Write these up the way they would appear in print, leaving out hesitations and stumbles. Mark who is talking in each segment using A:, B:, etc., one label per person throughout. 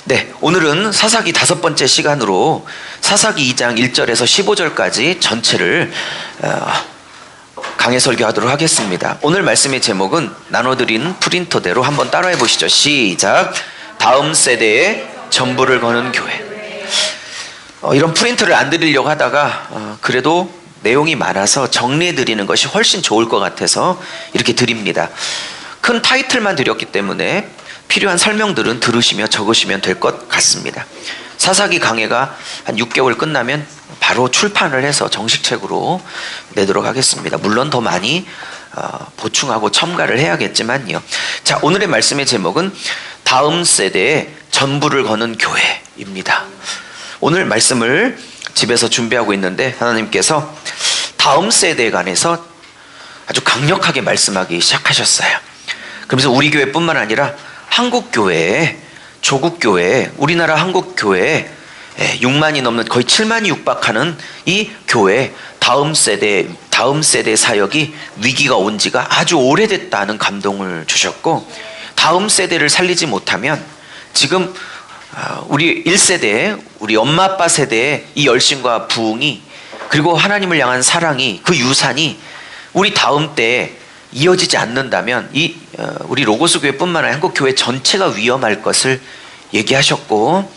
A: 네, 오늘은 사사기 5번째 시간으로 사사기 2장 1절에서 15절까지 전체를 강해 설교하도록 하겠습니다. 오늘 말씀의 제목은 나눠드린 프린터대로 한번 따라해 보시죠. 시작. 다음 세대에 전부를 거는 교회. 이런 프린트를 안 드리려고 하다가 그래도 내용이 많아서 정리해 드리는 것이 훨씬 좋을 것 같아서 이렇게 드립니다. 큰 타이틀만 드렸기 때문에 필요한 설명들은 들으시며 적으시면 될 것 같습니다. 사사기 강해가 한 6개월 끝나면 바로 출판을 해서 정식 책으로 내도록 하겠습니다. 물론 더 많이 보충하고 첨가를 해야겠지만요. 자, 오늘의 말씀의 제목은 다음 세대에 전부를 거는 교회입니다. 오늘 말씀을 집에서 준비하고 있는데 하나님께서 다음 세대에 관해서 아주 강력하게 말씀하기 시작하셨어요. 그러면서 우리 교회뿐만 아니라 한국교회, 조국교회, 우리나라 한국교회 6만이 넘는 거의 7만이 육박하는 이 교회 다음 세대 사역이 위기가 온 지가 아주 오래됐다는 감동을 주셨고, 다음 세대를 살리지 못하면 지금 우리 1세대, 우리 엄마 아빠 세대의 이 열심과 부흥이, 그리고 하나님을 향한 사랑이, 그 유산이 우리 다음 때에 이어지지 않는다면 우리 로고스 교회뿐만 아니라 한국 교회 전체가 위험할 것을 얘기하셨고,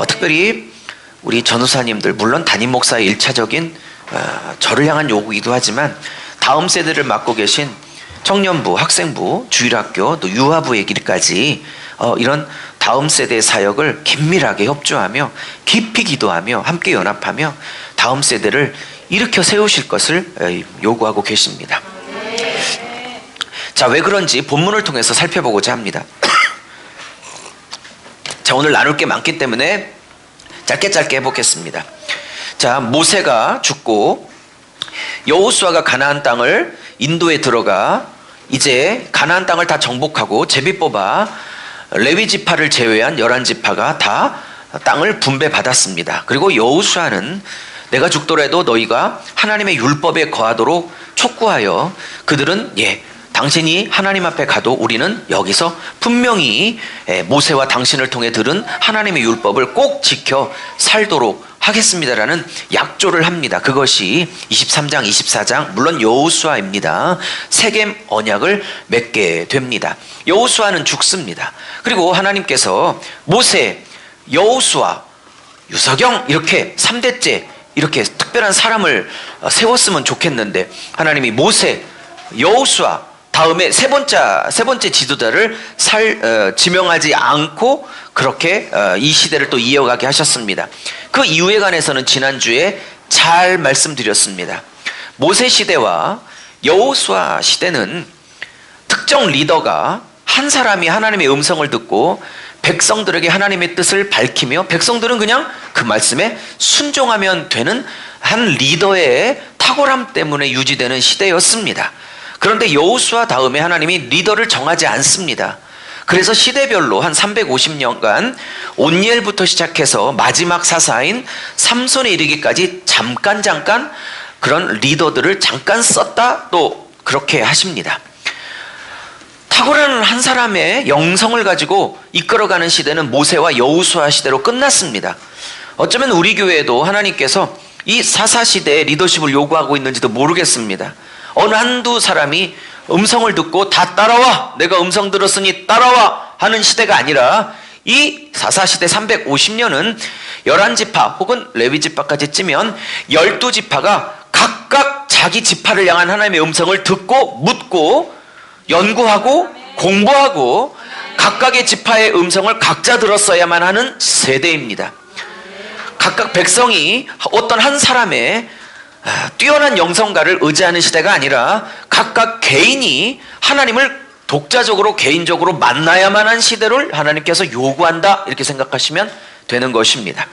A: 특별히 우리 전우사님들, 물론 담임 목사의 1차적인 저를 향한 요구이기도 하지만 다음 세대를 맡고 계신 청년부, 학생부, 주일학교, 또 유아부의 길까지 이런 다음 세대의 사역을 긴밀하게 협조하며 깊이 기도하며 함께 연합하며 다음 세대를 일으켜 세우실 것을 요구하고 계십니다. 자, 왜 그런지 본문을 통해서 살펴보고자 합니다. 자, 오늘 나눌 게 많기 때문에 짧게 해보겠습니다. 자, 모세가 죽고 여호수아가 가나안 땅을 인도에 들어가 이제 가나안 땅을 다 정복하고 제비 뽑아 레위 지파를 제외한 11지파가 다 땅을 분배받았습니다. 그리고 여호수아는 내가 죽더라도 너희가 하나님의 율법에 거하도록 촉구하여 그들은 당신이 하나님 앞에 가도 우리는 여기서 분명히 모세와 당신을 통해 들은 하나님의 율법을 꼭 지켜 살도록 하겠습니다라는 약조를 합니다. 그것이 23장, 24장, 물론 여호수아입니다. 세겜 언약을 맺게 됩니다. 여호수아는 죽습니다. 그리고 하나님께서 모세, 여호수아, 유석영 이렇게 3대째 이렇게 특별한 사람을 세웠으면 좋겠는데 하나님이 모세, 여호수아 다음에 세 번째 지도자를 지명하지 않고 그렇게 이 시대를 또 이어가게 하셨습니다. 그 이유에 관해서는 지난주에 잘 말씀드렸습니다. 모세 시대와 여호수아 시대는 특정 리더가 한 사람이 하나님의 음성을 듣고 백성들에게 하나님의 뜻을 밝히며 백성들은 그냥 그 말씀에 순종하면 되는 한 리더의 탁월함 때문에 유지되는 시대였습니다. 그런데 여호수아 다음에 하나님이 리더를 정하지 않습니다. 그래서 시대별로 한 350년간 온니엘부터 시작해서 마지막 사사인 삼손에 이르기까지 잠깐 그런 리더들을 잠깐 썼다 또 그렇게 하십니다. 탁월한 한 사람의 영성을 가지고 이끌어가는 시대는 모세와 여호수아 시대로 끝났습니다. 어쩌면 우리 교회에도 하나님께서 이 사사시대의 리더십을 요구하고 있는지도 모르겠습니다. 어느 한두 사람이 음성을 듣고 다 따라와, 내가 음성 들었으니 따라와 하는 시대가 아니라 이 사사시대 350년은 11지파 혹은 레위지파까지 찌면 12지파가 각각 자기 지파를 향한 하나님의 음성을 듣고 묻고 연구하고 공부하고 각각의 지파의 음성을 각자 들었어야만 하는 세대입니다. 각각 백성이 어떤 한 사람의 뛰어난 영성가를 의지하는 시대가 아니라 각각 개인이 하나님을 독자적으로 개인적으로 만나야만 한 시대를 하나님께서 요구한다, 이렇게 생각하시면 되는 것입니다.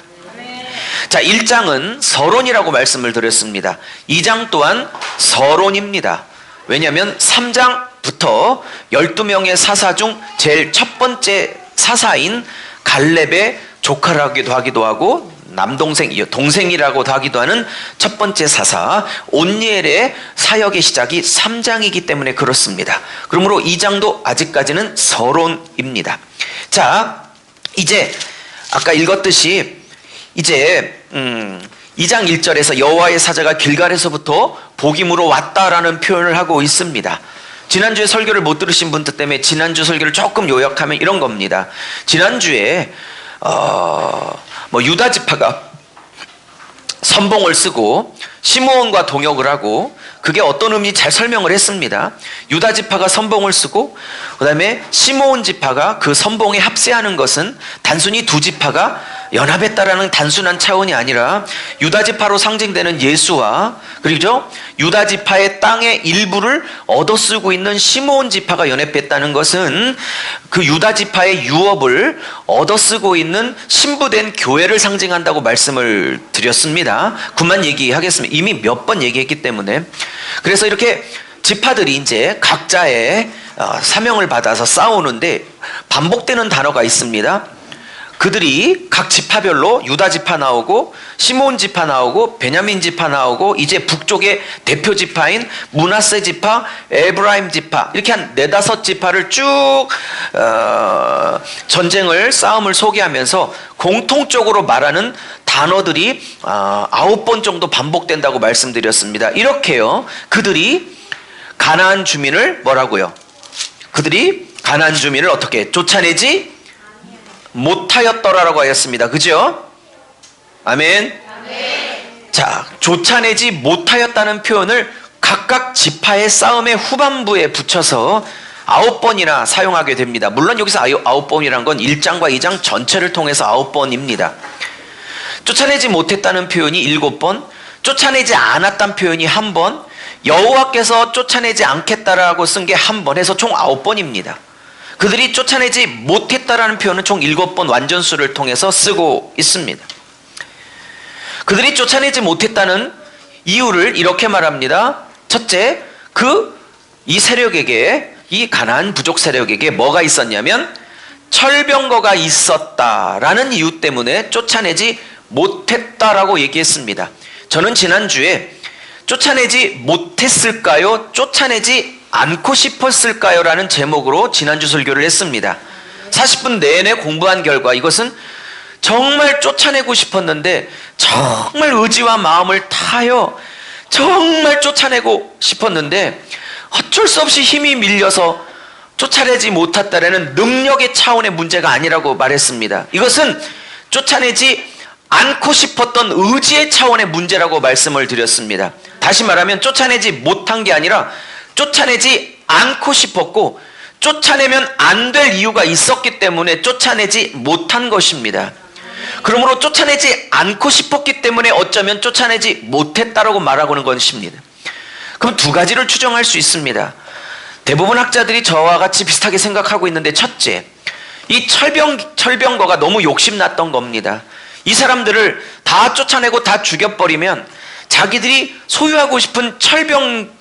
A: 자, 1장은 서론이라고 말씀을 드렸습니다. 2장 또한 서론입니다. 왜냐하면 3장부터 12명의 사사 중 제일 첫 번째 사사인 갈렙의 조카라기도 하기도 하고 동생이라고도 하기도 하는 첫 번째 사사 온니엘의 사역의 시작이 3장이기 때문에 그렇습니다. 그러므로 2장도 아직까지는 서론입니다. 자, 이제 아까 읽었듯이 이제 2장 1절에서 여호와의 사자가 길갈에서부터 복임으로 왔다라는 표현을 하고 있습니다. 지난주에 설교를 못 들으신 분들 때문에 지난주 설교를 조금 요약하면 이런 겁니다. 지난주에 유다 지파가 선봉을 쓰고 시므온과 동역을 하고, 그게 어떤 의미인지 잘 설명을 했습니다. 유다 지파가 선봉을 쓰고 그 다음에 시므온 지파가 그 선봉에 합세하는 것은 단순히 두 지파가 연합했다라는 단순한 차원이 아니라 유다 지파로 상징되는 예수와, 그리고 유다 지파의 땅의 일부를 얻어쓰고 있는 시므온 지파가 연합했다는 것은 그 유다 지파의 유업을 얻어쓰고 있는 신부된 교회를 상징한다고 말씀을 드렸습니다. 그만 얘기하겠습니다. 이미 몇 번 얘기했기 때문에. 그래서 이렇게 지파들이 이제 각자의 사명을 받아서 싸우는데 반복되는 단어가 있습니다. 그들이 각 지파별로 유다 지파 나오고 시므온 지파 나오고 베냐민 지파 나오고 이제 북쪽의 대표 지파인 므낫세 지파, 에브라임 지파, 이렇게 한 4-5 지파를 쭉 전쟁을, 싸움을 소개하면서 공통적으로 말하는 단어들이 9번 정도 반복된다고 말씀드렸습니다. 이렇게요, 그들이 가나안 주민을 뭐라고요? 그들이 가나안 주민을 어떻게 쫓아내지 못하였더라라고 하였습니다. 그죠? 아멘. 자, 쫓아내지 못하였다는 표현을 각각 지파의 싸움의 후반부에 붙여서 9번이나 사용하게 됩니다. 물론 여기서 9번이란 건 1장과 2장 전체를 통해서 9번입니다. 쫓아내지 못했다는 표현이 7번, 쫓아내지 않았다는 표현이 1번, 여호와께서 쫓아내지 않겠다라고 쓴 게 1번 해서 총 9번입니다. 그들이 쫓아내지 못했다라는 표현은 총 7번 완전수를 통해서 쓰고 있습니다. 그들이 쫓아내지 못했다는 이유를 이렇게 말합니다. 첫째, 이 세력에게, 이 가나안 부족 세력에게 뭐가 있었냐면 철병거가 있었다라는 이유 때문에 쫓아내지 못했다라고 얘기했습니다. 저는 지난주에 쫓아내지 못했을까요? 쫓아내지 않고 싶었을까요? 라는 제목으로 지난주 설교를 했습니다. 40분 내내 공부한 결과 이것은 정말 쫓아내고 싶었는데, 정말 의지와 마음을 다하여 정말 쫓아내고 싶었는데 어쩔 수 없이 힘이 밀려서 쫓아내지 못했다라는 능력의 차원의 문제가 아니라고 말했습니다. 이것은 쫓아내지 않고 싶었던 의지의 차원의 문제라고 말씀을 드렸습니다. 다시 말하면 쫓아내지 못한 게 아니라 쫓아내지 않고 싶었고, 쫓아내면 안 될 이유가 있었기 때문에 쫓아내지 못한 것입니다. 그러므로 쫓아내지 않고 싶었기 때문에 어쩌면 쫓아내지 못했다라고 말하고는 것입니다. 그럼 두 가지를 추정할 수 있습니다. 대부분 학자들이 저와 같이 비슷하게 생각하고 있는데, 첫째, 이 철병거가 너무 욕심났던 겁니다. 이 사람들을 다 쫓아내고 다 죽여버리면 자기들이 소유하고 싶은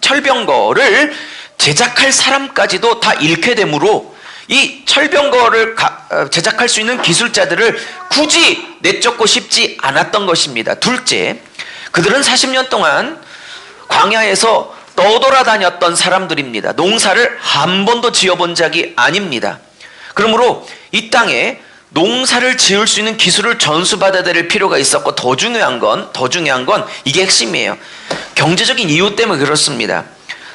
A: 철병거를 제작할 사람까지도 다 잃게 되므로 이 철병거를 제작할 수 있는 기술자들을 굳이 내쫓고 싶지 않았던 것입니다. 둘째, 그들은 40년 동안 광야에서 떠돌아다녔던 사람들입니다. 농사를 한 번도 지어본 적이 아닙니다. 그러므로 이 땅에 농사를 지을 수 있는 기술을 전수받아야 될 필요가 있었고, 더 중요한 건 이게 핵심이에요. 경제적인 이유 때문에 그렇습니다.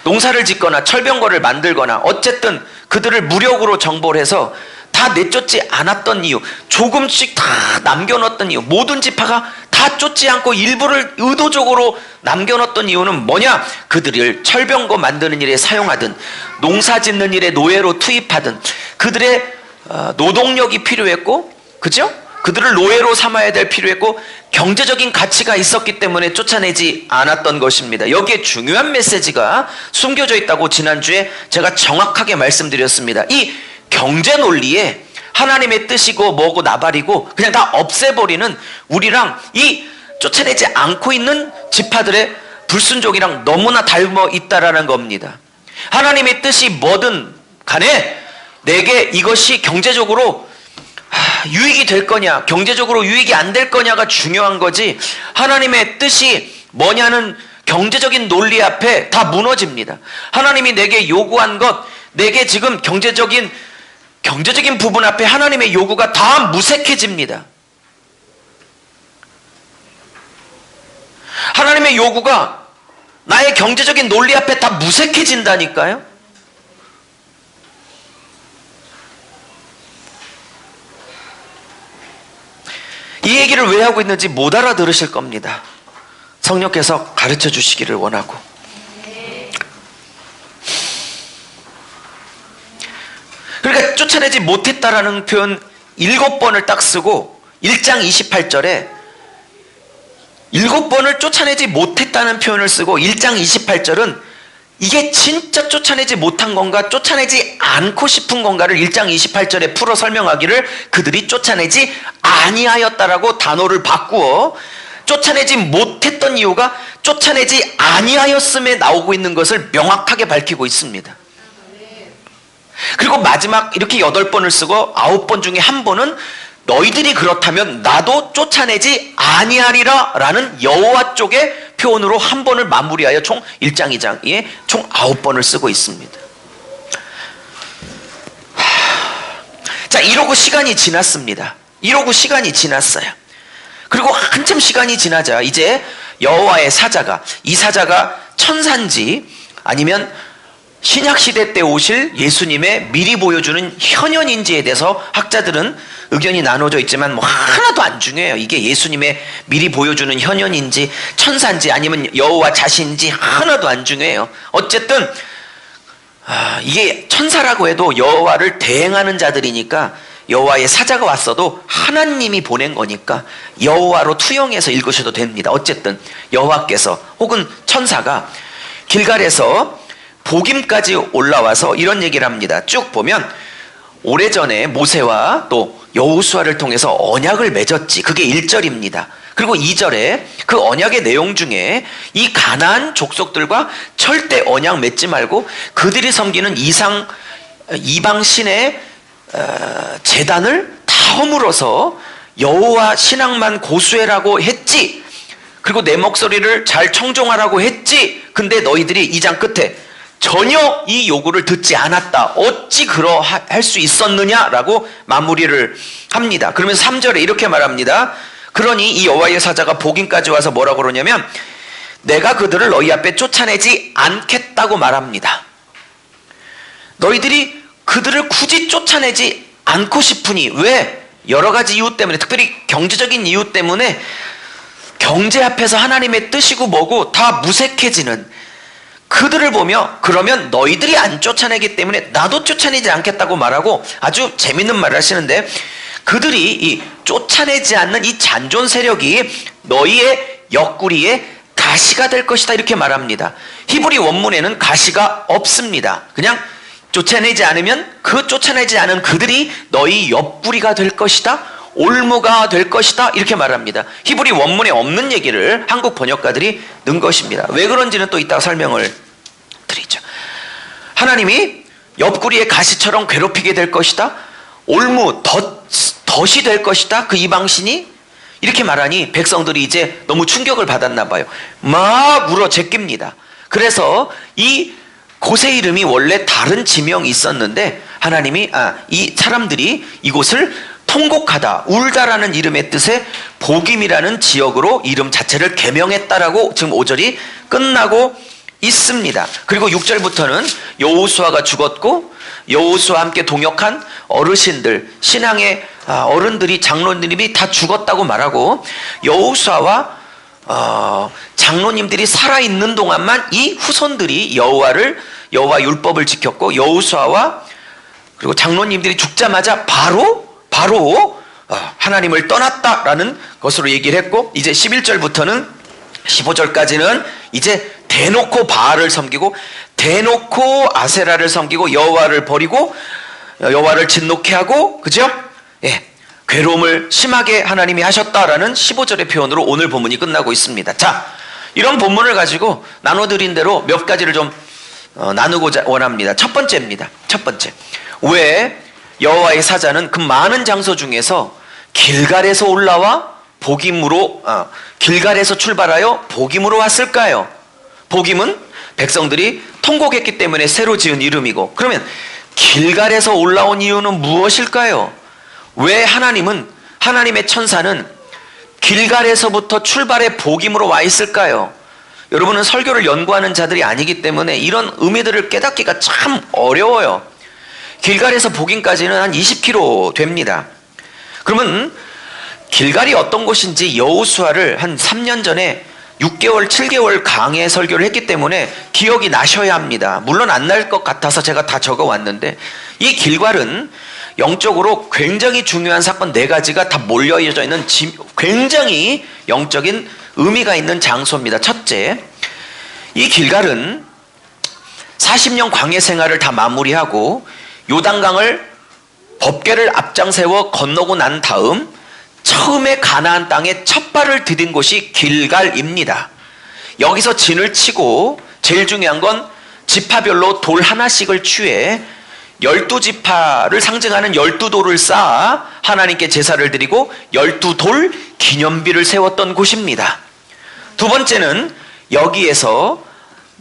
A: 농사를 짓거나 철병거를 만들거나 어쨌든 그들을 무력으로 정벌 해서 다 내쫓지 않았던 이유, 조금씩 다 남겨놓았던 이유, 모든 지파가 다 쫓지 않고 일부를 의도적으로 남겨놓았던 이유는 뭐냐? 그들을 철병거 만드는 일에 사용하든 농사 짓는 일에 노예로 투입하든 그들의 노동력이 필요했고, 그죠? 그들을 노예로 삼아야 될 필요했고 경제적인 가치가 있었기 때문에 쫓아내지 않았던 것입니다. 여기에 중요한 메시지가 숨겨져 있다고 지난주에 제가 정확하게 말씀드렸습니다. 이 경제 논리에 하나님의 뜻이고 뭐고 나발이고 그냥 다 없애버리는 우리랑 이 쫓아내지 않고 있는 지파들의 불순종이랑 너무나 닮아 있다라는 겁니다. 하나님의 뜻이 뭐든 간에 내게 이것이 경제적으로 유익이 될 거냐, 경제적으로 유익이 안 될 거냐가 중요한 거지, 하나님의 뜻이 뭐냐는 경제적인 논리 앞에 다 무너집니다. 하나님이 내게 요구한 것, 내게 지금 경제적인 경제적인 부분 앞에 하나님의 요구가 다 무색해집니다. 하나님의 요구가 나의 경제적인 논리 앞에 다 무색해진다니까요. 이 얘기를 왜 하고 있는지 못 알아들으실 겁니다. 성령께서 가르쳐 주시기를 원하고. 그러니까 쫓아내지 못했다라는 표현 7번을 딱 쓰고 1장 28절에 7번을 쫓아내지 못했다는 표현을 쓰고 1장 28절은 이게 진짜 쫓아내지 못한 건가 쫓아내지 않고 싶은 건가를 1장 28절에 풀어 설명하기를 그들이 쫓아내지 아니하였다라고 단어를 바꾸어 쫓아내지 못했던 이유가 쫓아내지 아니하였음에 나오고 있는 것을 명확하게 밝히고 있습니다. 그리고 마지막 이렇게 8번을 쓰고 9번 중에 한 번은 너희들이 그렇다면 나도 쫓아내지 아니하리라 라는 여호와 쪽의 표현으로 한 번을 마무리하여 총 1장 2장에 총 9번을 쓰고 있습니다. 자, 이러고 시간이 지났습니다. 이러고 시간이 지났어요. 그리고 한참 시간이 지나자 이제 여호와의 사자가, 이 사자가 천사인지 아니면 신약시대 때 오실 예수님의 미리 보여주는 현현인지에 대해서 학자들은 의견이 나눠져 있지만 뭐 하나도 안 중요해요. 이게 예수님의 미리 보여주는 현현인지 천사인지 아니면 여호와 자신인지 하나도 안 중요해요. 어쨌든 이게 천사라고 해도 여호와를 대행하는 자들이니까 여호와의 사자가 왔어도 하나님이 보낸 거니까 여호와로 투영해서 읽으셔도 됩니다. 어쨌든 여호와께서 혹은 천사가 길갈에서 보김까지 올라와서 이런 얘기를 합니다. 쭉 보면 오래전에 모세와 또 여호수아를 통해서 언약을 맺었지. 그게 1절입니다. 그리고 2절에 그 언약의 내용 중에 이 가나안 족속들과 절대 언약 맺지 말고 그들이 섬기는 이방 신의 제단을 다 허물어서 여호와 신앙만 고수해라고 했지. 그리고 내 목소리를 잘 청종하라고 했지. 근데 너희들이 2장 끝에 전혀 이 요구를 듣지 않았다. 어찌 그러할 수 있었느냐라고 마무리를 합니다. 그러면서 3절에 이렇게 말합니다. 그러니 이 여호와의 사자가 보김까지 와서 뭐라고 그러냐면 내가 그들을 너희 앞에 쫓아내지 않겠다고 말합니다. 너희들이 그들을 굳이 쫓아내지 않고 싶으니 왜? 여러 가지 이유 때문에, 특별히 경제적인 이유 때문에 경제 앞에서 하나님의 뜻이고 뭐고 다 무색해지는 그들을 보며 그러면 너희들이 안 쫓아내기 때문에 나도 쫓아내지 않겠다고 말하고 아주 재밌는 말을 하시는데 그들이 이 쫓아내지 않는 이 잔존 세력이 너희의 옆구리에 가시가 될 것이다 이렇게 말합니다. 히브리 원문에는 가시가 없습니다. 그냥 쫓아내지 않으면 그 쫓아내지 않은 그들이 너희 옆구리가 될 것이다. 올무가 될 것이다 이렇게 말합니다. 히브리 원문에 없는 얘기를 한국 번역가들이 넣은 것입니다. 왜 그런지는 또 이따가 설명을 드리죠. 하나님이 옆구리에 가시처럼 괴롭히게 될 것이다. 올무 덫이 될 것이다. 그 이방신이 이렇게 말하니 백성들이 이제 너무 충격을 받았나 봐요. 막 울어 제낍니다. 그래서 이 곳의 이름이 원래 다른 지명이 있었는데 하나님이 이 사람들이 이곳을 통곡하다, 울다라는 이름의 뜻의 보김이라는 지역으로 이름 자체를 개명했다라고 지금 5절이 끝나고 있습니다. 그리고 6절부터는 여호수아가 죽었고 여호수아와 함께 동역한 어르신들, 신앙의 어른들이, 장로님들이 다 죽었다고 말하고 여호수아와 장로님들이 살아있는 동안만 이 후손들이 여호와 율법을 지켰고 여호수아와 그리고 장로님들이 죽자마자 바로 하나님을 떠났다라는 것으로 얘기를 했고 이제 11절부터는 15절까지는 이제 대놓고 바알을 섬기고 대놓고 아세라를 섬기고 여호와를 버리고 여호와를 진노케 하고 그죠? 예, 괴로움을 심하게 하나님이 하셨다라는 15절의 표현으로 오늘 본문이 끝나고 있습니다. 자, 이런 본문을 가지고 나눠드린 대로 몇 가지를 좀 나누고자 원합니다. 첫 번째입니다. 첫 번째, 왜 여호와의 사자는 그 많은 장소 중에서 길갈에서 올라와 길갈에서 출발하여 보김으로 왔을까요? 보김은 백성들이 통곡했기 때문에 새로 지은 이름이고, 그러면 길갈에서 올라온 이유는 무엇일까요? 왜 하나님의 천사는 길갈에서부터 출발의 복임으로 와 있을까요? 여러분은 설교를 연구하는 자들이 아니기 때문에 이런 의미들을 깨닫기가 참 어려워요. 길갈에서 복임까지는 한 20km 됩니다. 그러면 길갈이 어떤 곳인지 여호수아를 한 3년 전에 6개월, 7개월 강해 설교를 했기 때문에 기억이 나셔야 합니다. 물론 안 날 것 같아서 제가 다 적어왔는데, 이 길갈은 영적으로 굉장히 중요한 사건 4가지가 다 몰려져 있는 굉장히 영적인 의미가 있는 장소입니다. 첫째, 이 길갈은 40년 광야 생활을 다 마무리하고 요단강을 법궤를 앞장세워 건너고 난 다음 처음에 가나안 땅에 첫 발을 디딘 곳이 길갈입니다. 여기서 진을 치고 제일 중요한 건 지파별로 돌 하나씩을 취해 12지파를 상징하는 12돌을 쌓아 하나님께 제사를 드리고 12돌 기념비를 세웠던 곳입니다. 두 번째는 여기에서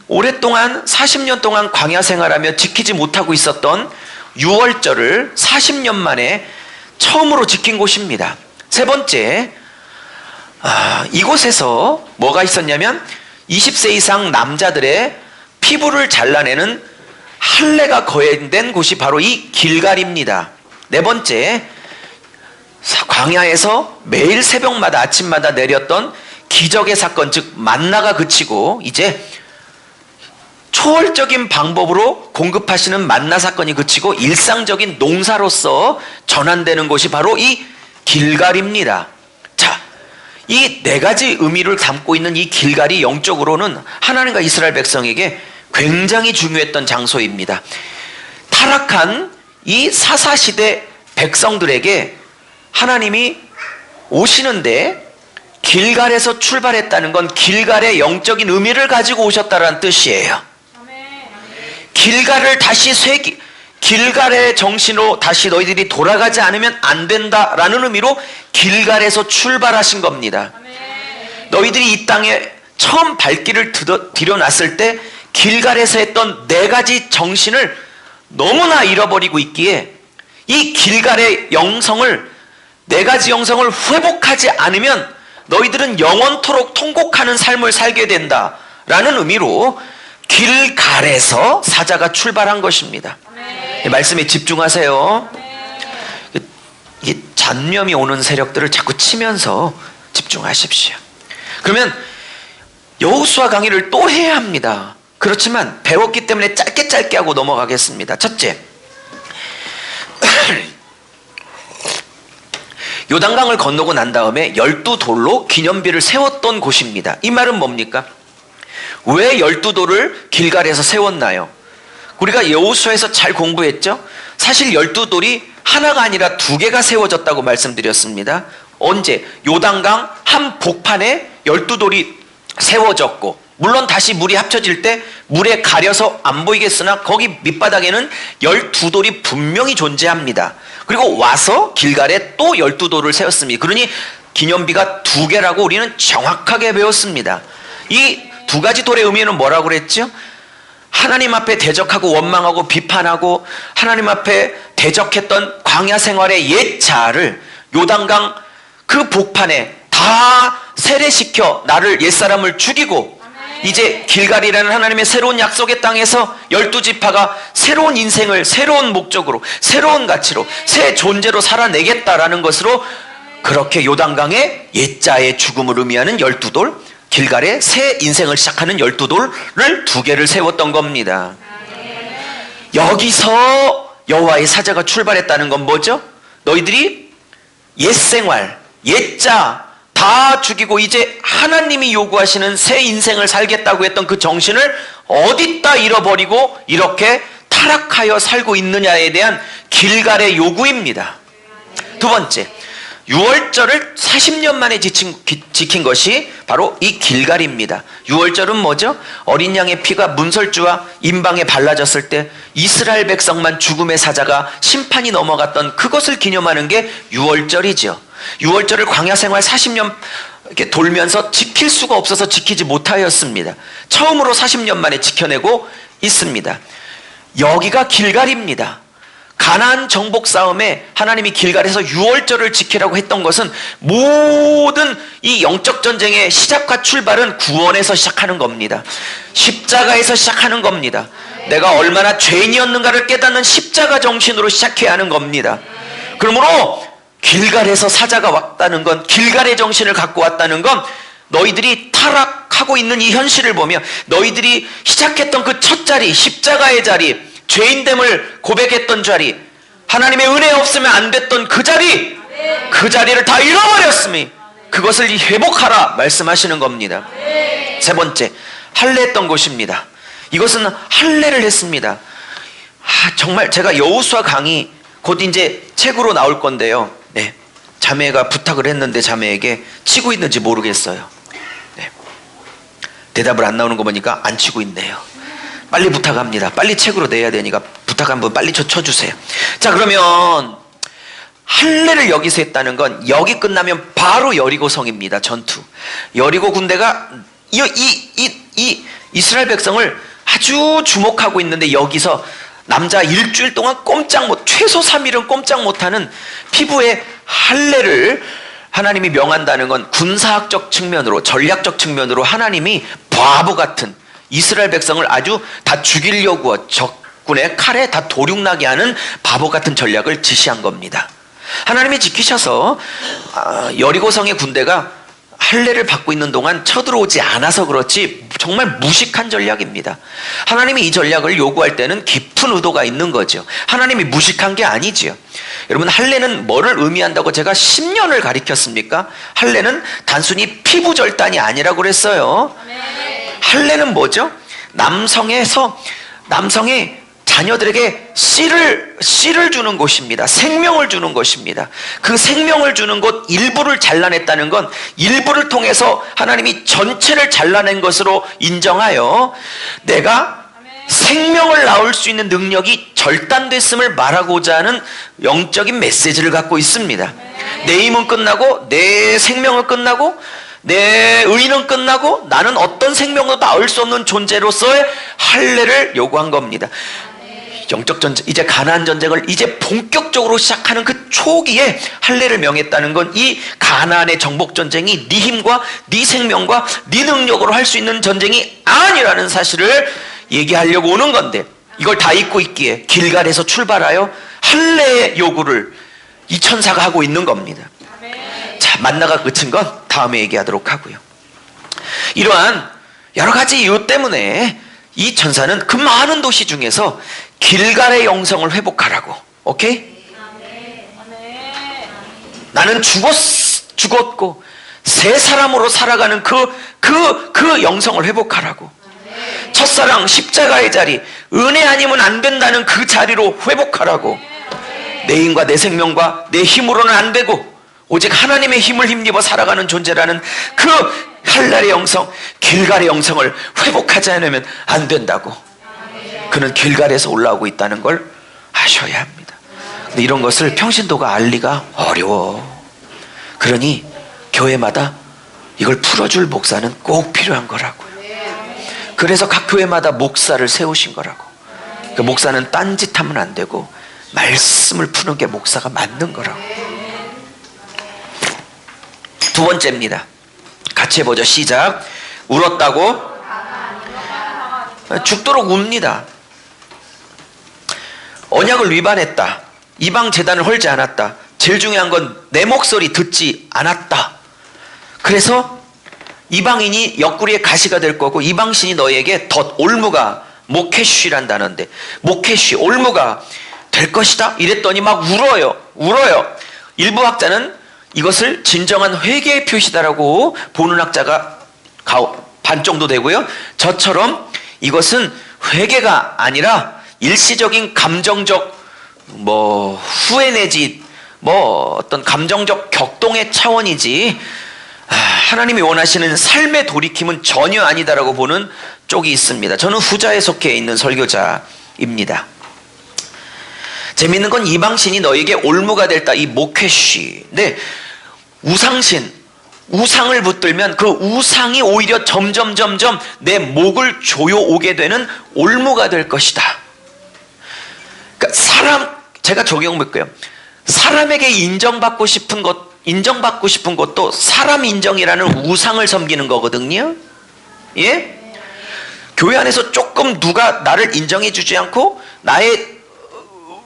A: 오랫동안 40년 동안 광야 생활하며 지키지 못하고 있었던 유월절을 40년 만에 처음으로 지킨 곳입니다. 세 번째, 이곳에서 뭐가 있었냐면 20세 이상 남자들의 피부를 잘라내는 할례가 거행된 곳이 바로 이 길갈입니다. 네 번째, 광야에서 매일 새벽마다 아침마다 내렸던 기적의 사건, 즉 만나가 그치고 이제 초월적인 방법으로 공급하시는 만나 사건이 그치고 일상적인 농사로서 전환되는 곳이 바로 이 길갈입니다. 자, 이 4가지 의미를 담고 있는 이 길갈이 영적으로는 하나님과 이스라엘 백성에게 굉장히 중요했던 장소입니다. 타락한 이 사사시대 백성들에게 하나님이 오시는데 길갈에서 출발했다는 건 길갈의 영적인 의미를 가지고 오셨다는 뜻이에요. 길갈을 다시 길갈의 정신으로 다시 너희들이 돌아가지 않으면 안 된다라는 의미로 길갈에서 출발하신 겁니다. 너희들이 이 땅에 처음 발길을 들여놨을 때 길갈에서 했던 4가지 정신을 너무나 잃어버리고 있기에 이 길갈의 영성을 4가지 영성을 회복하지 않으면 너희들은 영원토록 통곡하는 삶을 살게 된다라는 의미로 길갈에서 사자가 출발한 것입니다. 이 말씀에 집중하세요. 이 잔념이 오는 세력들을 자꾸 치면서 집중하십시오. 그러면 여호수아 강의를 또 해야 합니다. 그렇지만 배웠기 때문에 짧게 하고 넘어가겠습니다. 첫째, 요단강을 건너고 난 다음에 12돌로 기념비를 세웠던 곳입니다. 이 말은 뭡니까? 왜 12돌을 길갈에서 세웠나요? 우리가 여호수아에서 잘 공부했죠? 사실 12돌이 하나가 아니라 2개가 세워졌다고 말씀드렸습니다. 언제? 요단강 한 복판에 12돌이 세워졌고, 물론 다시 물이 합쳐질 때 물에 가려서 안 보이겠으나 거기 밑바닥에는 12돌이 분명히 존재합니다. 그리고 와서 길갈에 또 12돌을 세웠습니다. 그러니 기념비가 2개라고 우리는 정확하게 배웠습니다. 이 2가지 돌의 의미는 뭐라고 그랬죠? 하나님 앞에 대적하고 원망하고 비판하고 하나님 앞에 대적했던 광야 생활의 옛자를 요단강 그 복판에 다 세례시켜 나를 옛사람을 죽이고 이제 길갈이라는 하나님의 새로운 약속의 땅에서 12지파가 새로운 인생을 새로운 목적으로 새로운 가치로 새 존재로 살아내겠다라는 것으로 그렇게 요단강의 옛자의 죽음을 의미하는 12돌, 길갈에 새 인생을 시작하는 12돌을 2개를 세웠던 겁니다. 여기서 여호와의 사자가 출발했다는 건 뭐죠? 너희들이 옛생활, 옛자 다 죽이고 이제 하나님이 요구하시는 새 인생을 살겠다고 했던 그 정신을 어디다 잃어버리고 이렇게 타락하여 살고 있느냐에 대한 길갈의 요구입니다. 두 번째, 유월절을 40년 만에 지킨 것이 바로 이 길갈입니다. 유월절은 뭐죠? 어린 양의 피가 문설주와 임방에 발라졌을 때 이스라엘 백성만 죽음의 사자가 심판이 넘어갔던 그것을 기념하는 게 유월절이죠. 유월절을 광야 생활 40년 이렇게 돌면서 지킬 수가 없어서 지키지 못하였습니다. 처음으로 40년 만에 지켜내고 있습니다. 여기가 길갈입니다. 가나안 정복 싸움에 하나님이 길갈에서 유월절을 지키라고 했던 것은 모든 이 영적 전쟁의 시작과 출발은 구원에서 시작하는 겁니다. 십자가에서 시작하는 겁니다. 내가 얼마나 죄인이었는가를 깨닫는 십자가 정신으로 시작해야 하는 겁니다. 그러므로 길갈에서 사자가 왔다는 건, 길갈의 정신을 갖고 왔다는 건 너희들이 타락하고 있는 이 현실을 보며 너희들이 시작했던 그 첫 자리, 십자가의 자리, 죄인됨을 고백했던 자리, 하나님의 은혜 없으면 안 됐던 그 자리, 그 자리를 다 잃어버렸으니 그것을 회복하라 말씀하시는 겁니다. 세 번째, 할례했던 곳입니다. 이것은 할례를 했습니다. 정말 제가 여호수아 강의 곧 이제 책으로 나올 건데요. 네, 자매가 부탁을 했는데 자매에게 치고 있는지 모르겠어요. 네, 대답을 안 나오는 거 보니까 안 치고 있네요. 빨리 부탁합니다. 빨리 책으로 내야 되니까 부탁 한번 빨리 쳐주세요. 자, 그러면 할례를 여기서 했다는 건 여기 끝나면 바로 여리고성입니다. 전투. 여리고 군대가 이 이스라엘 백성을 아주 주목하고 있는데 여기서 남자 일주일 동안 최소 3일은 꼼짝 못하는 피부에 할례를 하나님이 명한다는 건 군사학적 측면으로, 전략적 측면으로 하나님이 바보 같은 이스라엘 백성을 아주 다 죽이려고 적군의 칼에 다 도륙나게 하는 바보 같은 전략을 지시한 겁니다. 하나님이 지키셔서 여리고성의 군대가 할례를 받고 있는 동안 쳐들어오지 않아서 그렇지 정말 무식한 전략입니다. 하나님이 이 전략을 요구할 때는 깊은 의도가 있는 거죠. 하나님이 무식한 게 아니지요. 여러분, 할례는 뭐를 의미한다고 제가 10년을 가르쳤습니까? 할례는 단순히 피부 절단이 아니라고 그랬어요. 할례는 뭐죠? 남성의 자녀들에게 씨를 주는 곳입니다. 생명을 주는 것입니다. 그 생명을 주는 곳 일부를 잘라냈다는 건 일부를 통해서 하나님이 전체를 잘라낸 것으로 인정하여 내가 생명을 낳을 수 있는 능력이 절단됐음을 말하고자 하는 영적인 메시지를 갖고 있습니다. 내 힘은 끝나고, 내 생명은 끝나고, 내 의는 끝나고 나는 어떤 생명도 낳을 수 없는 존재로서의 할례를 요구한 겁니다. 영적 전쟁, 이제 가나안 전쟁을 이제 본격적으로 시작하는 그 초기에 할례를 명했다는 건 이 가나안의 정복 전쟁이 네 힘과 네 생명과 네 능력으로 할 수 있는 전쟁이 아니라는 사실을 얘기하려고 오는 건데, 이걸 다 잊고 있기에 길갈에서 출발하여 할례의 요구를 이 천사가 하고 있는 겁니다. 자, 만나가 그친 건 다음에 얘기하도록 하고요. 이러한 여러 가지 이유 때문에 이 천사는 그 많은 도시 중에서 길갈의 영성을 회복하라고. 오케이? 나는 죽었고 새 사람으로 살아가는 그 영성을 회복하라고. 첫사랑 십자가의 자리, 은혜 아니면 안 된다는 그 자리로 회복하라고. 내 힘과 내 생명과 내 힘으로는 안 되고 오직 하나님의 힘을 힘입어 살아가는 존재라는 그 할례의 영성, 길갈의 영성을 회복하지 않으면 안 된다고. 그는 길갈에서 올라오고 있다는 걸 아셔야 합니다. 근데 이런 것을 평신도가 알리가 어려워. 그러니 교회마다 이걸 풀어줄 목사는 꼭 필요한 거라고요. 그래서 각 교회마다 목사를 세우신 거라고. 그 목사는 딴짓하면 안 되고 말씀을 푸는 게 목사가 맞는 거라고. 두 번째입니다. 같이 해보죠. 시작. 울었다고? 죽도록 웁니다. 언약을 위반했다. 이방 제단을 헐지 않았다. 제일 중요한 건 내 목소리 듣지 않았다. 그래서 이방인이 옆구리에 가시가 될 거고 이방신이 너에게 덧, 올무가, 모케쉬란 단어인데 모케쉬, 올무가 될 것이다. 이랬더니 막 울어요. 일부 학자는 이것을 진정한 회개의 표시다라고 보는 학자가 반 정도 되고요. 저처럼 이것은 회개가 아니라 일시적인 감정적 후회 내지 어떤 감정적 격동의 차원이지 하나님이 원하시는 삶의 돌이킴은 전혀 아니다라고 보는 쪽이 있습니다. 저는 후자에 속해 있는 설교자입니다. 재미있는 건 이방신이 너에게 올무가 될다. 이 모케쉬. 근데 우상을 붙들면 그 우상이 오히려 점점 내 목을 조여오게 되는 올무가 될 것이다. 그러니까 제가 적용해볼게요. 사람에게 인정받고 싶은 것도 사람 인정이라는 우상을 섬기는 거거든요. 예? 교회 안에서 조금 누가 나를 인정해 주지 않고 나의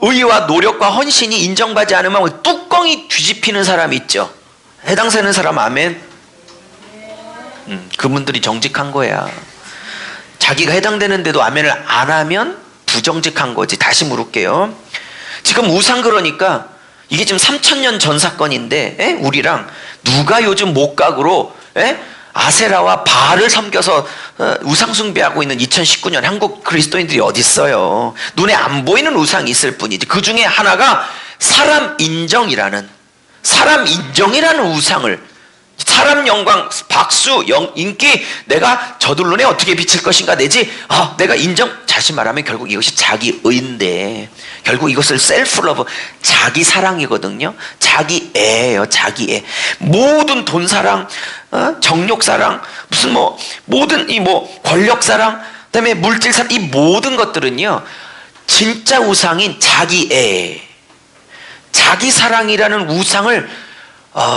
A: 의와 노력과 헌신이 인정받지 않으면 뚜껑이 뒤집히는 사람이 있죠. 해당 세는 사람 아멘. 그분들이 정직한 거야. 자기가 해당되는데도 아멘을 안 하면 부정직한 거지. 다시 물을게요. 지금 우상 그러니까 이게 지금 3000년 전 사건인데 우리랑 누가 요즘 목각으로 아세라와 바알을 섬겨서 우상 숭배하고 있는 2019년 한국 그리스도인들이 어디 있어요. 눈에 안 보이는 우상이 있을 뿐이지. 그 중에 하나가 사람 인정이라는 우상을, 사람 영광, 박수, 인기, 내가 저들 눈에 어떻게 비칠 것인가 내지 내가 인정, 다시 말하면 결국 이것이 자기의인데 결국 이것을 셀프 러브, 자기 사랑이거든요. 자기애예요. 자기애. 모든 돈 사랑, 정욕 사랑, 무슨 모든 권력 사랑, 그다음에 물질 사랑, 이 모든 것들은요 진짜 우상인 자기애, 자기 사랑이라는 우상을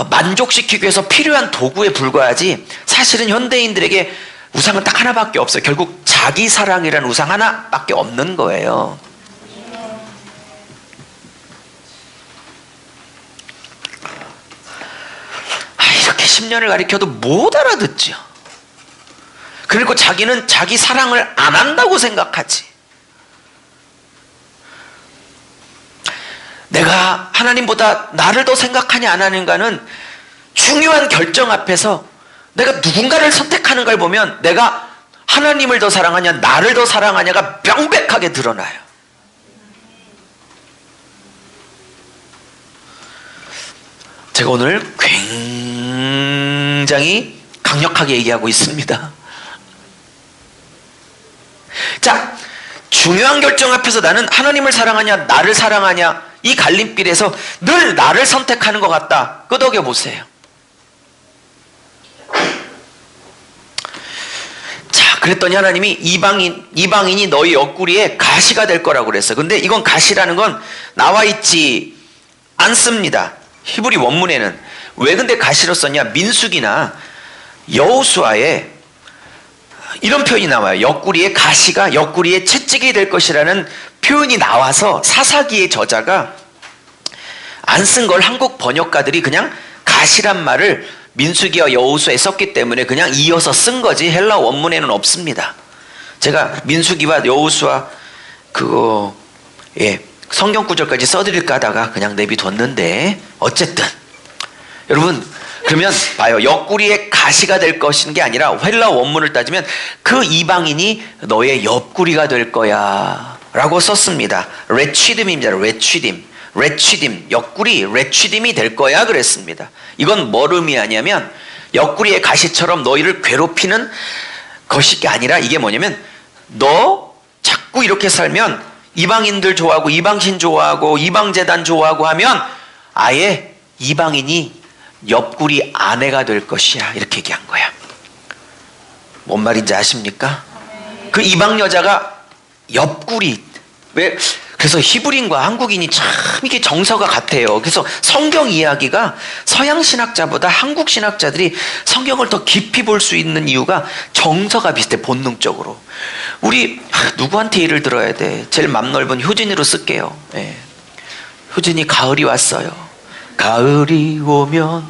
A: 만족시키기 위해서 필요한 도구에 불과하지, 사실은 현대인들에게 우상은 딱 하나밖에 없어요. 결국 자기 사랑이라는 우상 하나밖에 없는 거예요. 이렇게 10년을 가르쳐도 못 알아듣죠. 그리고 자기는 자기 사랑을 안 한다고 생각하지. 내가 하나님보다 나를 더 생각하냐 안 하는가는 중요한 결정 앞에서 내가 누군가를 선택하는 걸 보면 내가 하나님을 더 사랑하냐 나를 더 사랑하냐가 명백하게 드러나요. 제가 오늘 굉장히 강력하게 얘기하고 있습니다. 자, 중요한 결정 앞에서 나는 하나님을 사랑하냐 나를 사랑하냐 이 갈림길에서 늘 나를 선택하는 것 같다. 끄덕여 보세요. 자, 그랬더니 하나님이 이방인이 너희 옆구리에 가시가 될 거라고 그랬어요. 근데 이건 가시라는 건 나와 있지 않습니다. 히브리 원문에는. 왜 근데 가시로 썼냐? 민수기나 여호수아에 이런 표현이 나와요. 옆구리에 가시가 옆구리에 채찍이 될 것이라는 표현이 나와서 사사기의 저자가 안 쓴 걸 한국 번역가들이 그냥 가시란 말을 민수기와 여호수아에 썼기 때문에 그냥 이어서 쓴 거지 헬라 원문에는 없습니다. 제가 민수기와 여호수아 성경 구절까지 써드릴까 하다가 그냥 내비뒀는데 어쨌든 여러분 그러면 봐요. 옆구리에 가시가 될 것인 게 아니라 헬라 원문을 따지면 그 이방인이 너의 옆구리가 될 거야 라고 썼습니다. 레취딤입니다. 레취딤, 옆구리 레취딤이 될 거야 그랬습니다. 이건 뭘 의미하냐면 옆구리의 가시처럼 너희를 괴롭히는 것이 아니라 이게 뭐냐면 너 자꾸 이렇게 살면 이방인들 좋아하고 이방신 좋아하고 이방재단 좋아하고 하면 아예 이방인이 옆구리 아내가 될 것이야 이렇게 얘기한 거야. 뭔 말인지 아십니까? 그 이방 여자가 옆구리, 왜? 그래서 히브리인과 한국인이 참 이게 정서가 같아요. 그래서 성경 이야기가 서양 신학자보다 한국 신학자들이 성경을 더 깊이 볼 수 있는 이유가 정서가 비슷해. 본능적으로. 우리 누구한테 예를 들어야 돼? 제일 맘 넓은 효진이로 쓸게요. 효진이 가을이 왔어요. 가을이 오면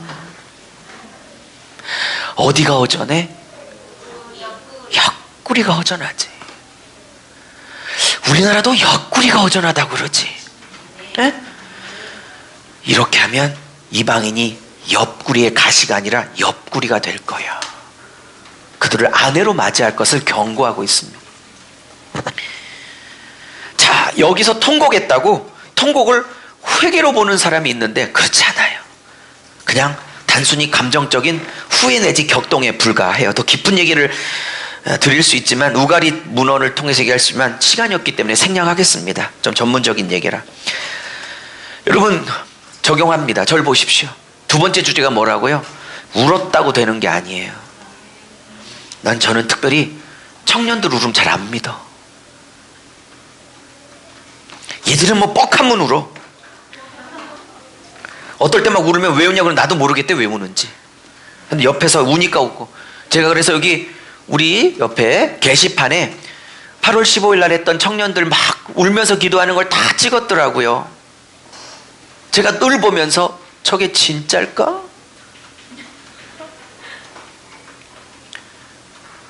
A: 어디가 허전해? 옆구리가 허전하지. 우리나라도 옆구리가 허전하다고 그러지. 에? 이렇게 하면 이방인이 옆구리의 가시가 아니라 옆구리가 될 거야. 그들을 아내로 맞이할 것을 경고하고 있습니다. 자, 여기서 통곡했다고 통곡을 회개로 보는 사람이 있는데 그렇지 않아요. 그냥 단순히 감정적인 후회 내지 격동에 불과해요. 더 깊은 얘기를 드릴 수 있지만 우가리 문헌을 통해서 얘기할 수 있지만 시간이 없기 때문에 생략하겠습니다. 좀 전문적인 얘기라. 여러분 적용합니다. 절 보십시오. 두 번째 주제가 뭐라고요? 울었다고 되는 게 아니에요. 저는 특별히 청년들 울음 잘 안 믿어. 얘들은 뻑하면 울어. 어떨 때 막 울으면 왜 우냐고 나도 모르겠대 왜 우는지. 근데 옆에서 우니까 웃고. 제가 그래서 여기 우리 옆에 게시판에 8월 15일 날 했던 청년들 막 울면서 기도하는 걸 다 찍었더라고요. 제가 늘 보면서 저게 진짜일까?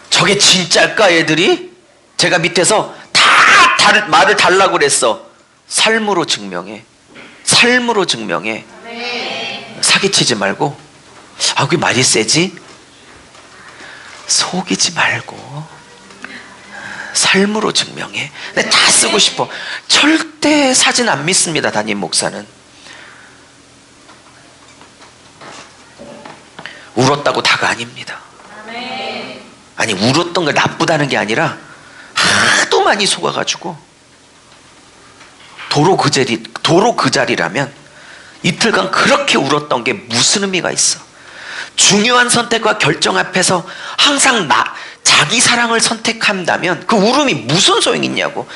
A: 저게 진짜일까 애들이? 제가 밑에서 다 말을 달라고 그랬어. 삶으로 증명해. 삶으로 증명해. 사기치지 말고. 아, 그게 말이 세지? 속이지 말고 삶으로 증명해. 근데 다 쓰고 싶어. 절대 사진 안 믿습니다. 담임 목사는. 울었다고 다가 아닙니다. 아니 울었던 게 나쁘다는 게 아니라 하도 많이 속아가지고 도로 그 자리라면 이틀간 그렇게 울었던 게 무슨 의미가 있어. 중요한 선택과 결정 앞에서 항상 자기 사랑을 선택한다면 그 울음이 무슨 소용이 있냐고.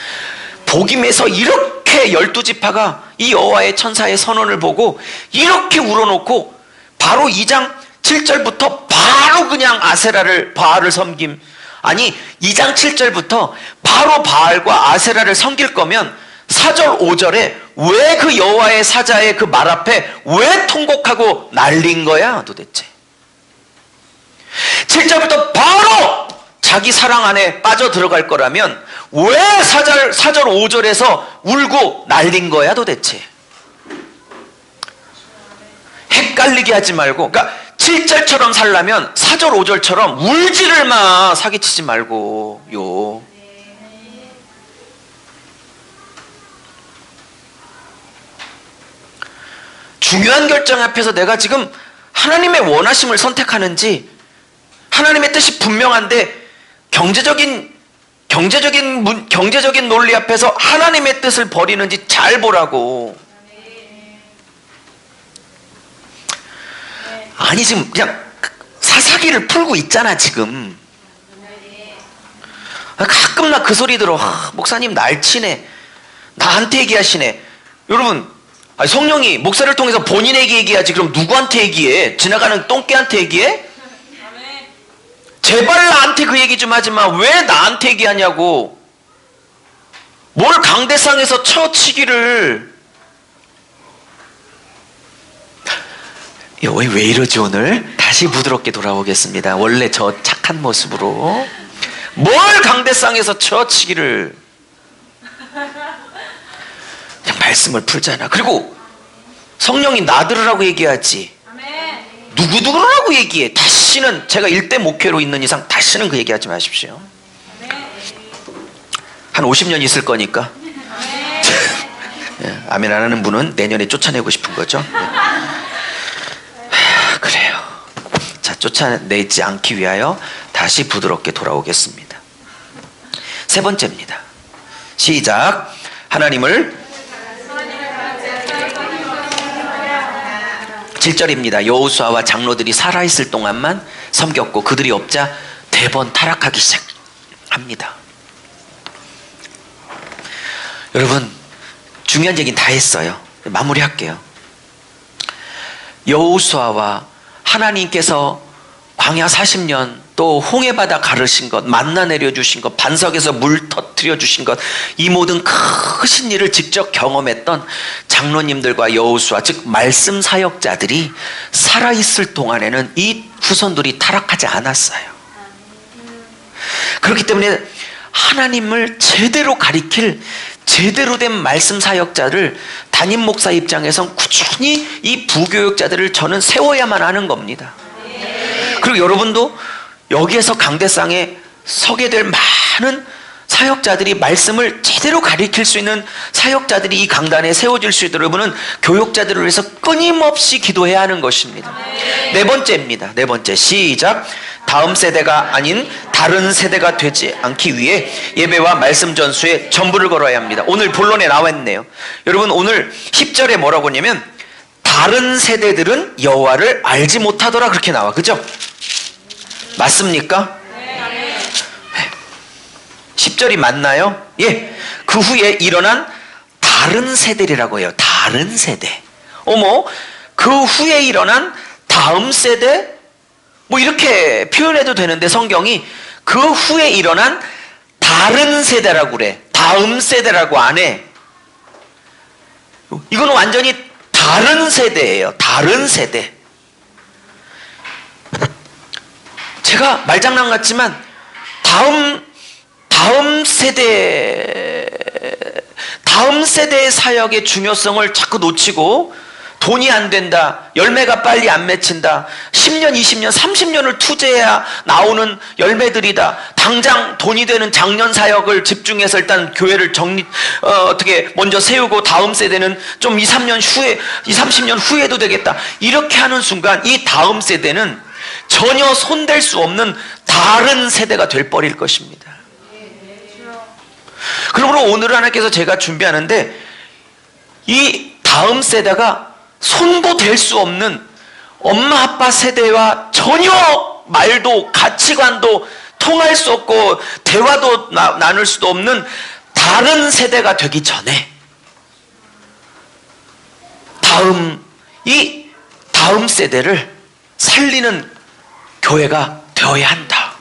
A: 복임에서 이렇게 12지파가 이 여호와의 천사의 선언을 보고 이렇게 울어놓고 바로 2장 7절부터 바로 그냥 바알을 섬김. 아니 2장 7절부터 바로 바알과 아세라를 섬길 거면 4절 5절에 왜 그 여호와의 사자의 그 말 앞에 왜 통곡하고 난린 거야 도대체. 7절부터 바로 자기 사랑 안에 빠져 들어갈 거라면 왜 4절 5절에서 울고 난린 거야 도대체. 헷갈리게 하지 말고. 그러니까 7절처럼 살려면 4절 5절처럼 울지를 마. 사기치지 말고요. 중요한 결정 앞에서 내가 지금 하나님의 원하심을 선택하는지, 하나님의 뜻이 분명한데 경제적인 논리 앞에서 하나님의 뜻을 버리는지 잘 보라고. 아니 지금 그냥 사사기를 풀고 있잖아 지금. 가끔 나 그 소리 들어. 목사님 날치네. 나한테 얘기하시네. 여러분, 성령이 목사를 통해서 본인에게 얘기하지 그럼 누구한테 얘기해? 지나가는 똥개한테 얘기해? 제발 나한테 그 얘기 좀 하지 마. 왜 나한테 얘기하냐고. 뭘 강대상에서 쳐치기를. 왜 이러지 오늘? 다시 부드럽게 돌아오겠습니다. 원래 저 착한 모습으로. 뭘 강대상에서 쳐치기를. 그냥 말씀을 풀잖아. 그리고 성령이 나들으라고 얘기하지. 누구누구라고 얘기해. 다시는 제가 일대 목회로 있는 이상 다시는 그 얘기하지 마십시오. 한 50년 있을 거니까. 아멘 안 하는 분은 내년에 쫓아내고 싶은 거죠. 그래요. 자, 쫓아내지 않기 위하여 다시 부드럽게 돌아오겠습니다. 세 번째입니다. 시작. 하나님을 7절입니다. 여호수아와 장로들이 살아있을 동안만 섬겼고 그들이 없자 대번 타락하기 시작합니다. 여러분, 중요한 얘기는 다 했어요. 마무리할게요. 여호수아와 하나님께서 광야 40년 또 홍해바다 가르신 것, 만나 내려주신 것, 반석에서 물 터뜨려 주신 것, 이 모든 크신 일을 직접 경험했던 장로님들과 여호수아, 즉 말씀 사역자들이 살아있을 동안에는 이 후손들이 타락하지 않았어요. 그렇기 때문에 하나님을 제대로 가리킬 제대로 된 말씀 사역자를 담임 목사 입장에선 꾸준히 이 부교육자들을 저는 세워야만 하는 겁니다. 그리고 여러분도 여기에서 강대상에 서게 될 많은 사역자들이 말씀을 제대로 가리킬 수 있는 사역자들이 이 강단에 세워질 수 있도록 여러분은 교육자들을 위해서 끊임없이 기도해야 하는 것입니다. 네 번째입니다. 네 번째 시작. 다음 세대가 아닌 다른 세대가 되지 않기 위해 예배와 말씀 전수에 전부를 걸어야 합니다. 오늘 본론에 나와 있네요. 여러분 오늘 10절에 뭐라고 하냐면 다른 세대들은 여호와를 알지 못하더라 그렇게 나와. 그죠? 맞습니까? 네. 10절이 맞나요? 예. 그 후에 일어난 다른 세대라고 해요. 다른 세대. 어머, 그 후에 일어난 다음 세대, 뭐 이렇게 표현해도 되는데 성경이 그 후에 일어난 다른 세대라고 그래. 다음 세대라고 안 해. 이건 완전히 다른 세대예요. 다른 세대. 제가 말장난 같지만 다음 세대의 사역의 중요성을 자꾸 놓치고 돈이 안 된다, 열매가 빨리 안 맺힌다, 10년, 20년, 30년을 투자해야 나오는 열매들이다, 당장 돈이 되는 작년 사역을 집중해서 일단 교회를 어떻게 먼저 세우고 다음 세대는 좀 2, 30년 후에도 되겠다, 이렇게 하는 순간 이 다음 세대는 전혀 손댈 수 없는 다른 세대가 돼버릴 것입니다. 그러므로 오늘 하나님께서 제가 준비하는데 이 다음 세대가 손도 댈 수 없는 엄마 아빠 세대와 전혀 말도 가치관도 통할 수 없고 대화도 나눌 수도 없는 다른 세대가 되기 전에 다음 세대를 살리는 교회가 되어야 한다.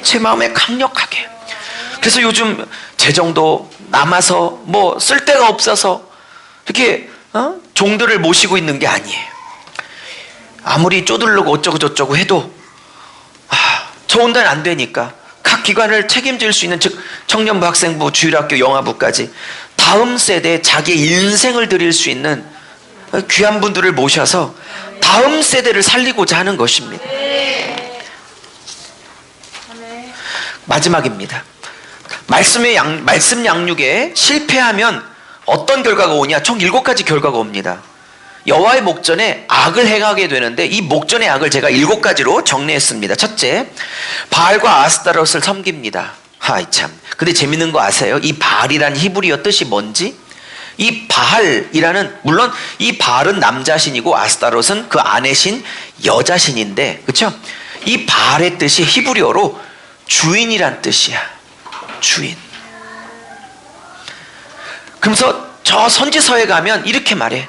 A: 제 마음에 강력하게. 그래서 요즘 재정도 남아서 뭐 쓸데가 없어서 이렇게 종들을 모시고 있는 게 아니에요. 아무리 쪼들르고 어쩌고 저쩌고 해도 저 혼자는 안 되니까 각 기관을 책임질 수 있는, 즉 청년부, 학생부, 주일학교, 영화부까지 다음 세대에 자기의 인생을 드릴 수 있는 귀한 분들을 모셔서 다음 세대를 살리고자 하는 것입니다. 마지막입니다. 말씀 양육에 실패하면 어떤 결과가 오냐? 총 7가지 결과가 옵니다. 여호와의 목전에 악을 행하게 되는데 이 목전의 악을 제가 7가지로 정리했습니다. 첫째, 바알과 아스타롯을 섬깁니다. 참. 근데 재밌는 거 아세요? 이 바알이란 히브리어 뜻이 뭔지? 이 바알이라는, 물론 이 바알은 남자신이고 아스타롯은 그 아내신 여자신인데, 그렇죠? 이 바알의 뜻이 히브리어로 주인이란 뜻이야. 주인. 그러면서 저 선지서에 가면 이렇게 말해.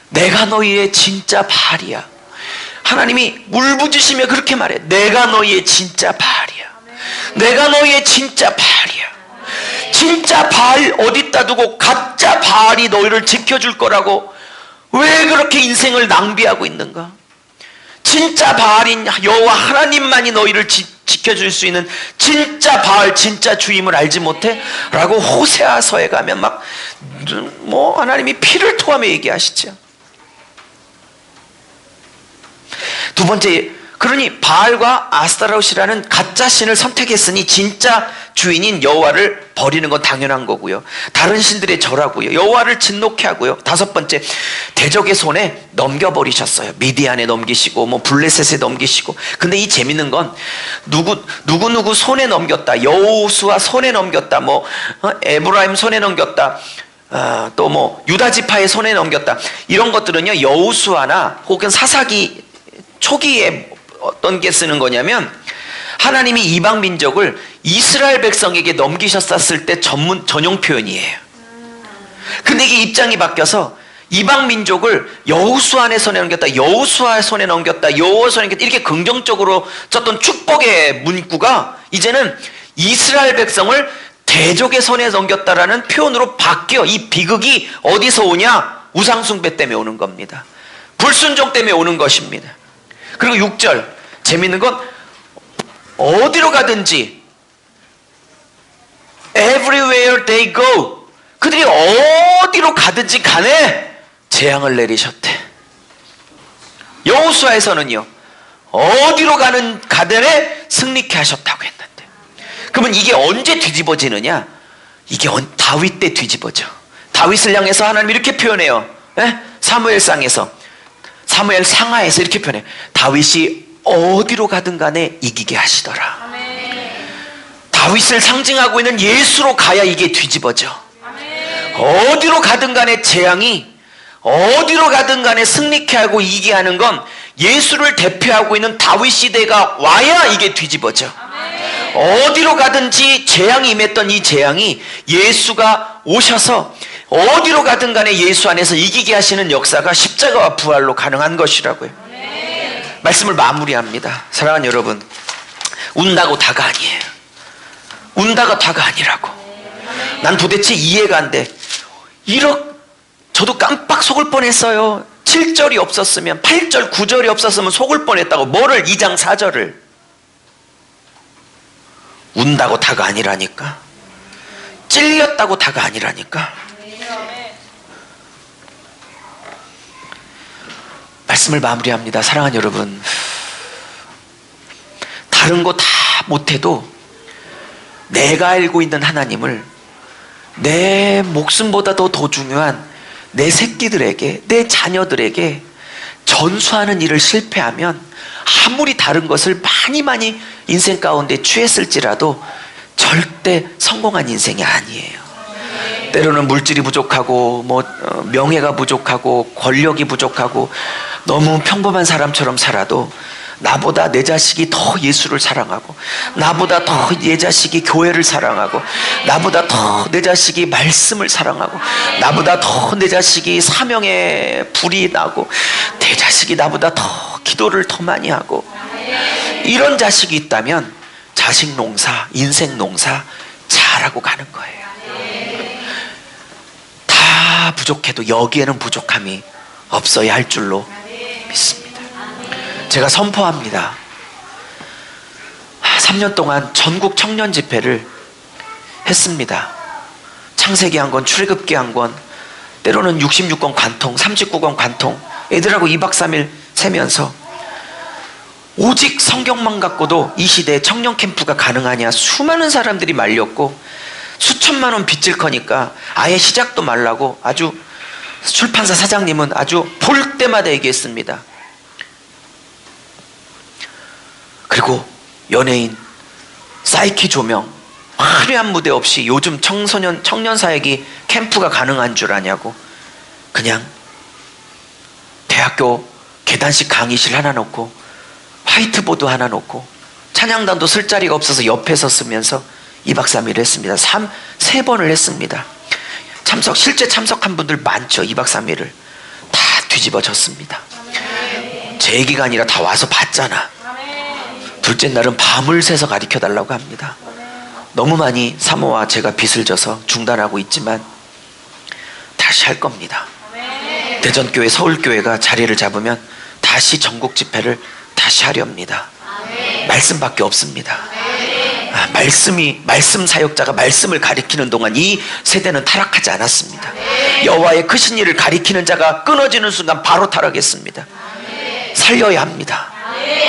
A: 내가 너희의 진짜 바알이야. 하나님이 울부짖으며 그렇게 말해. 내가 너희의 진짜 바알이야. 내가 너희의 진짜 바알이야. 진짜 바알 어디다 두고 가짜 바알이 너희를 지켜줄 거라고 왜 그렇게 인생을 낭비하고 있는가? 진짜 바알인 여호와 하나님만이 너희를 지켜줄 수 있는 진짜 바알, 진짜 주임을 알지 못해? 라고 호세아서에 가면 하나님이 피를 토하며 얘기하시죠. 두 번째, 그러니 바알과 아스타롯이라는 가짜 신을 선택했으니 진짜 주인인 여호와를 버리는 건 당연한 거고요. 다른 신들의 절하고요. 여호와를 진노케 하고요. 다섯 번째, 대적의 손에 넘겨버리셨어요. 미디안에 넘기시고 블레셋에 넘기시고. 근데 이 재밌는 건 누구 손에 넘겼다. 여호수아 손에 넘겼다. 에브라임 손에 넘겼다. 또 유다 지파의 손에 넘겼다. 이런 것들은요, 여호수아나 혹은 사사기 초기에 어떤 게 쓰는 거냐면 하나님이 이방 민족을 이스라엘 백성에게 넘기셨었을 때 전용 표현이에요. 근데 이게 입장이 바뀌어서 이방 민족을 여호수아의 손에 넘겼다, 여호수아의 손에 넘겼다, 여호와 손에 넘겼다, 이렇게 긍정적으로 썼던 축복의 문구가 이제는 이스라엘 백성을 대적의 손에 넘겼다라는 표현으로 바뀌어. 이 비극이 어디서 오냐? 우상숭배 때문에 오는 겁니다. 불순종 때문에 오는 것입니다. 그리고 6절, 재밌는 건 어디로 가든지 everywhere they go, 그들이 어디로 가든지 간에 재앙을 내리셨대. 여호수아에서는요, 어디로 가든에 승리케 하셨다고 했는데, 그러면 이게 언제 뒤집어지느냐? 이게 다윗 때 뒤집어져. 다윗을 향해서 하나님이 이렇게 표현해요. 사무엘상에서, 사무엘 상하에서 이렇게 표현해. 다윗이 어디로 가든 간에 이기게 하시더라. 아멘. 다윗을 상징하고 있는 예수로 가야 이게 뒤집어져. 아멘. 어디로 가든 간에 재앙이, 어디로 가든 간에 승리케 하고 이기게 하는 건 예수를 대표하고 있는 다윗 시대가 와야 이게 뒤집어져. 아멘. 어디로 가든지 재앙이 임했던 이 재앙이 예수가 오셔서 어디로 가든 간에 예수 안에서 이기게 하시는 역사가 십자가와 부활로 가능한 것이라고요. 말씀을 마무리합니다. 사랑하는 여러분, 운다고 다가 아니에요. 운다가 다가 아니라고. 난 도대체 이해가 안 돼. 저도 깜빡 속을 뻔했어요. 7절이 없었으면, 8절 9절이 없었으면 속을 뻔했다고. 뭐를? 2장 4절을. 운다고 다가 아니라니까. 찔렸다고 다가 아니라니까. 말씀을 마무리합니다. 사랑하는 여러분, 다른 거 다 못해도 내가 알고 있는 하나님을 내 목숨보다 더 중요한 내 새끼들에게, 내 자녀들에게 전수하는 일을 실패하면 아무리 다른 것을 많이 인생 가운데 취했을지라도 절대 성공한 인생이 아니에요. 때로는 물질이 부족하고 명예가 부족하고 권력이 부족하고 너무 평범한 사람처럼 살아도 나보다 내 자식이 더 예수를 사랑하고, 나보다 더 내 자식이 교회를 사랑하고, 나보다 더 내 자식이 말씀을 사랑하고, 나보다 더 내 자식이 사명에 불이 나고, 내 자식이 나보다 더 기도를 더 많이 하고, 이런 자식이 있다면 자식 농사, 인생 농사 잘하고 가는 거예요. 다 부족해도 여기에는 부족함이 없어야 할 줄로 믿습니다. 제가 선포합니다. 3년 동안 전국 청년 집회를 했습니다. 창세기 한 권, 출애굽기 한 권, 때로는 66권 관통, 39권 관통, 애들하고 2박 3일 세면서 오직 성경만 갖고도 이 시대에 청년 캠프가 가능하냐, 수많은 사람들이 말렸고, 수천만 원 빚질 거니까 아예 시작도 말라고 아주 출판사 사장님은 아주 볼 때마다 얘기했습니다. 그리고 연예인, 사이키 조명, 화려한 무대 없이 요즘 청년 사역이 캠프가 가능한 줄 아냐고. 그냥 대학교 계단식 강의실 하나 놓고 화이트보드 하나 놓고 찬양단도 쓸 자리가 없어서 옆에서 쓰면서 2박 3일 했습니다. 3번을 했습니다. 실제 참석한 분들 많죠. 2박 3일을 다 뒤집어졌습니다. 제 얘기가 아니라 다 와서 봤잖아. 둘째 날은 밤을 새서 가르쳐달라고 합니다. 너무 많이 사모와 제가 빚을 져서 중단하고 있지만 다시 할 겁니다. 대전교회, 서울교회가 자리를 잡으면 다시 전국 집회를 다시 하렵니다. 말씀밖에 없습니다. 말씀 사역자가 말씀을 가리키는 동안 이 세대는 타락하지 않았습니다. 여호와의 크신 일을 가리키는 자가 끊어지는 순간 바로 타락했습니다. 살려야 합니다.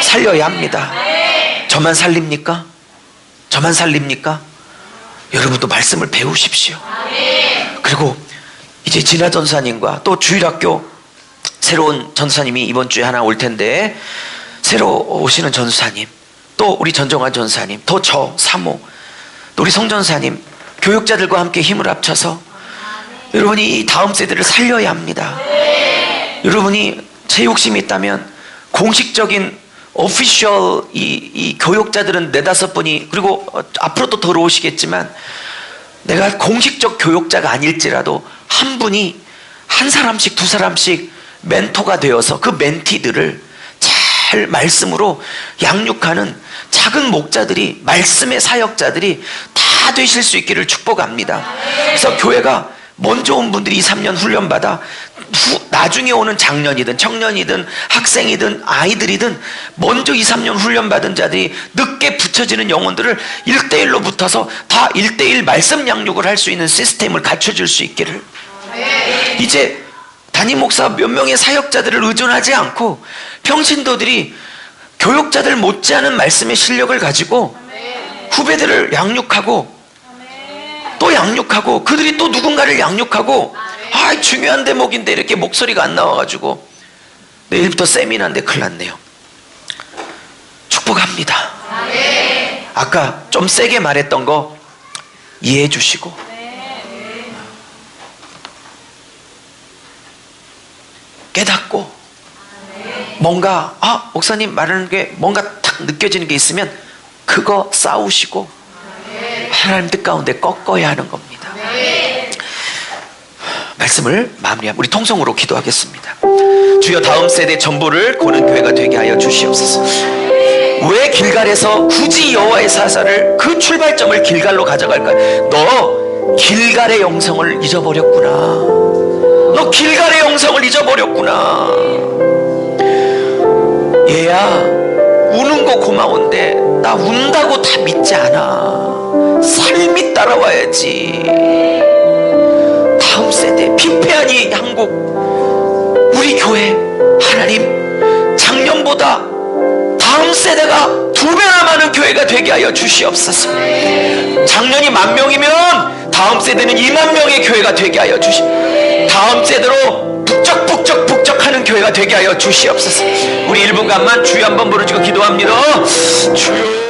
A: 살려야 합니다. 저만 살립니까? 저만 살립니까? 여러분도 말씀을 배우십시오. 그리고 이제 진화 전사님과 또 주일학교 새로운 전사님이 이번 주에 하나 올 텐데, 새로 오시는 전사님, 또 우리 전정환 전사님, 또 저 사모, 또 우리 성전사님, 교육자들과 함께 힘을 합쳐서 여러분이 이 다음 세대를 살려야 합니다. 여러분이 제 욕심이 있다면 공식적인 오피셜 이 교육자들은 4-5분이, 그리고 앞으로도 더 오시겠지만, 내가 공식적 교육자가 아닐지라도 한 분이 한 사람씩 2사람씩 멘토가 되어서 그 멘티들을 잘 말씀으로 양육하는 작은 목자들이, 말씀의 사역자들이 다 되실 수 있기를 축복합니다. 그래서 교회가 먼저 온 분들이 2-3년 훈련받아 나중에 오는 장년이든 청년이든 학생이든 아이들이든 먼저 2-3년 훈련받은 자들이 늦게 붙여지는 영혼들을 1대1로 붙어서 다 1대1 말씀 양육을 할 수 있는 시스템을 갖춰줄 수 있기를. 이제 담임 목사 몇 명의 사역자들을 의존하지 않고 평신도들이 교육자들 못지않은 말씀의 실력을 가지고 후배들을 양육하고 또 양육하고 그들이 또 누군가를 양육하고, 중요한 대목인데 이렇게 목소리가 안 나와가지고 내일부터 세미나인데 큰일 났네요. 축복합니다. 아까 좀 세게 말했던 거 이해해 주시고, 깨닫고, 뭔가 목사님 말하는 게 뭔가 탁 느껴지는 게 있으면 그거 싸우시고 하나님 뜻 가운데 꺾어야 하는 겁니다. 말씀을 마무리합니다. 우리 통성으로 기도하겠습니다. 주여, 다음 세대 전부를 거는 교회가 되게 하여 주시옵소서. 왜 길갈에서 굳이 여호와의 사사를, 그 출발점을 길갈로 가져갈까? 너 길갈의 영성을 잊어버렸구나. 너 길갈의 영성을 잊어버렸구나. 얘야, 우는 거 고마운데 나 운다고 다 믿지 않아. 삶이 따라와야지. 다음 세대, 피폐한 이 한국, 우리 교회, 하나님 작년보다 다음 세대가 2배나 많은 교회가 되게 하여 주시옵소서. 작년이 10,000명이면 다음 세대는 20,000명의 교회가 되게 하여 다음 세대로 북적북적하는 교회가 되게 하여 주시옵소서. 우리 1분간만 주여 한번 부르짖고 기도합니다. 주여.